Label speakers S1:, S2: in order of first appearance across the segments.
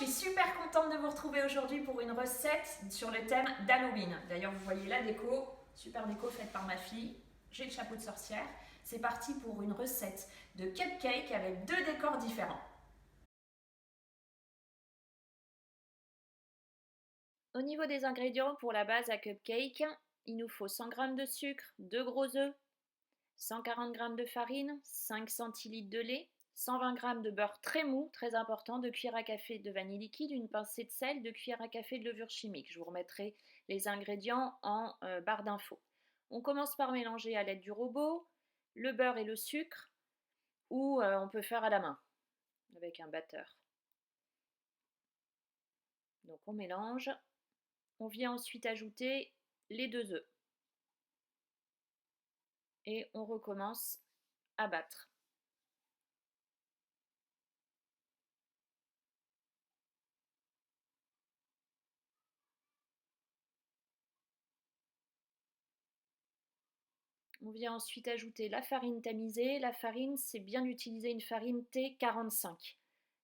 S1: suis super contente de vous retrouver aujourd'hui pour une recette sur le thème d'Halloween. D'ailleurs, vous voyez la déco, super déco faite par ma fille. J'ai le chapeau de sorcière. C'est parti pour une recette de cupcake avec deux décors différents. Au niveau des ingrédients pour la base à cupcake, il nous faut 100 g de sucre, 2 gros œufs, 140 g de farine, 5 centilitres de lait, 120 g de beurre très mou, très important, 2 cuillères à café de vanille liquide, une pincée de sel, 2 cuillères à café de levure chimique. Je vous remettrai les ingrédients en barre d'infos. On commence par mélanger à l'aide du robot le beurre et le sucre, ou on peut faire à la main avec un batteur. Donc on mélange. On vient ensuite ajouter les 2 œufs. Et on recommence à battre. On vient ensuite ajouter la farine tamisée. La farine, c'est bien d'utiliser une farine T45.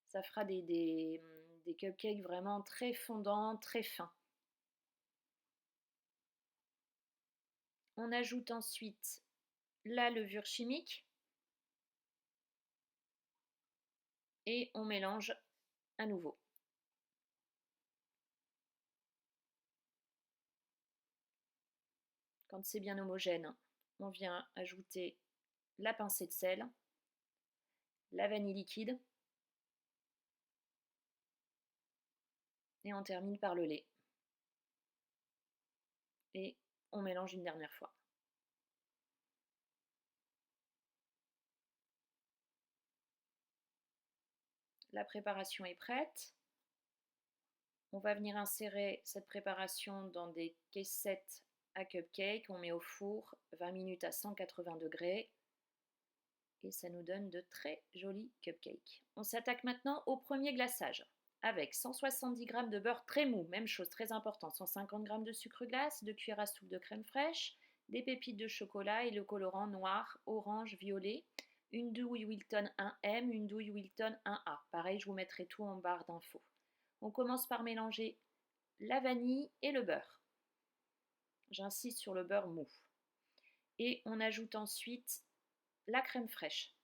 S1: Ça fera des cupcakes vraiment très fondants, très fins. On ajoute ensuite la levure chimique et on mélange à nouveau. Quand c'est bien homogène, on vient ajouter la pincée de sel, la vanille liquide et on termine par le lait. Et on mélange une dernière fois. La préparation est prête. On va venir insérer cette préparation dans des caissettes à cupcake. On met au four 20 minutes à 180 degrés et ça nous donne de très jolis cupcakes. On s'attaque maintenant au premier glaçage avec 170 g de beurre très mou, même chose très important, 150 g de sucre glace, 2 cuillères à soupe de crème fraîche, des pépites de chocolat et le colorant noir, orange, violet, une douille Wilton 1M, une douille Wilton 1A. Pareil, je vous mettrai tout en barre d'infos. On commence par mélanger la vanille et le beurre. J'insiste sur le beurre mou. Et on ajoute ensuite la crème fraîche.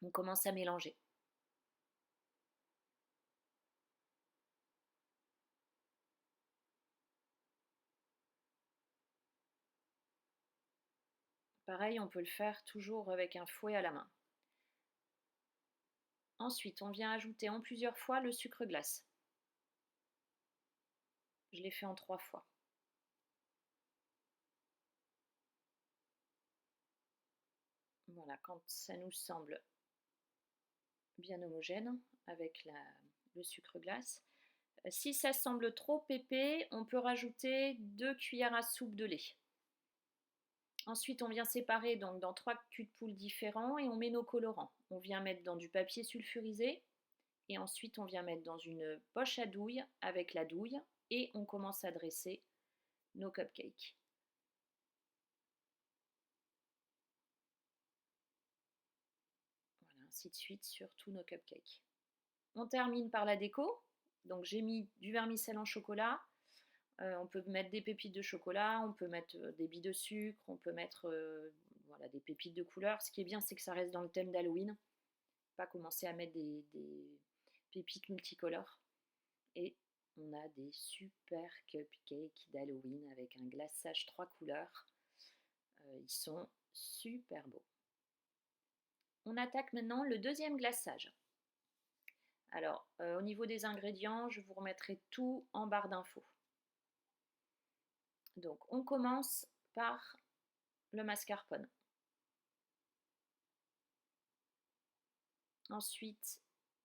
S1: On commence à mélanger. Pareil, on peut le faire toujours avec un fouet à la main. Ensuite, on vient ajouter en plusieurs fois le sucre glace. Je l'ai fait en 3 fois. Voilà, quand ça nous semble bien homogène avec le sucre glace. Si ça semble trop épais, on peut rajouter 2 cuillères à soupe de lait. Ensuite, on vient séparer donc dans 3 culs de poule différents et on met nos colorants. On vient mettre dans du papier sulfurisé et ensuite on vient mettre dans une poche à douille avec la douille et on commence à dresser nos cupcakes. Voilà, ainsi de suite sur tous nos cupcakes. On termine par la déco. Donc j'ai mis du vermicelle en chocolat. On peut mettre des pépites de chocolat, on peut mettre des billes de sucre, on peut mettre voilà, des pépites de couleur. Ce qui est bien, c'est que ça reste dans le thème d'Halloween. Pas commencer à mettre des pépites multicolores. Et on a des super cupcakes d'Halloween avec un glaçage 3 couleurs. Ils sont super beaux. On attaque maintenant le deuxième glaçage. Alors, au niveau des ingrédients, je vous remettrai tout en barre d'infos. Donc, on commence par le mascarpone. Ensuite,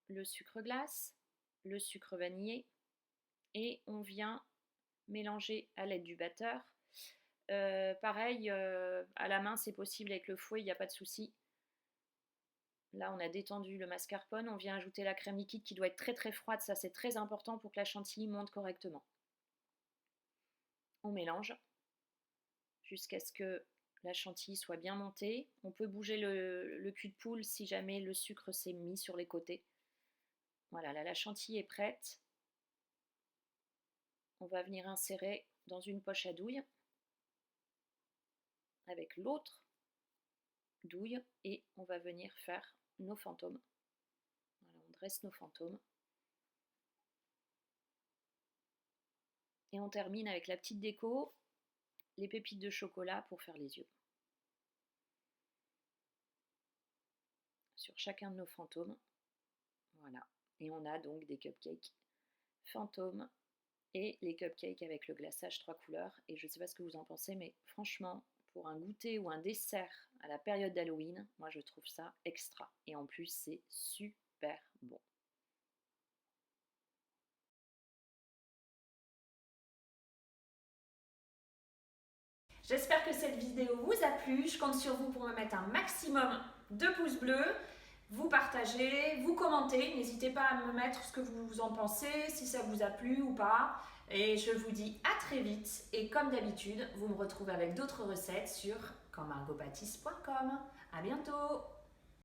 S1: le sucre glace, le sucre vanillé et on vient mélanger à l'aide du batteur. Pareil, à la main c'est possible, avec le fouet il n'y a pas de souci. Là on a détendu le mascarpone, on vient ajouter la crème liquide qui doit être très très froide, ça c'est très important pour que la chantilly monte correctement. On mélange jusqu'à ce que la chantilly soit bien montée. On peut bouger le cul de poule si jamais le sucre s'est mis sur les côtés. Voilà, là la chantilly est prête. On va venir insérer dans une poche à douille avec l'autre douille et on va venir faire nos fantômes. Voilà, on dresse nos fantômes. Et on termine avec la petite déco, les pépites de chocolat pour faire les yeux. Sur chacun de nos fantômes. Voilà. Et on a donc des cupcakes fantômes et les cupcakes avec le glaçage 3 couleurs. Et je ne sais pas ce que vous en pensez, mais franchement, pour un goûter ou un dessert à la période d'Halloween, moi je trouve ça extra. Et en plus, c'est super bon. J'espère que cette vidéo vous a plu. Je compte sur vous pour me mettre un maximum de pouces bleus. Vous partagez, vous commentez. N'hésitez pas à me mettre ce que vous en pensez, si ça vous a plu ou pas. Et je vous dis à très vite. Et comme d'habitude, vous me retrouvez avec d'autres recettes sur commargotbaptiste.com. À bientôt!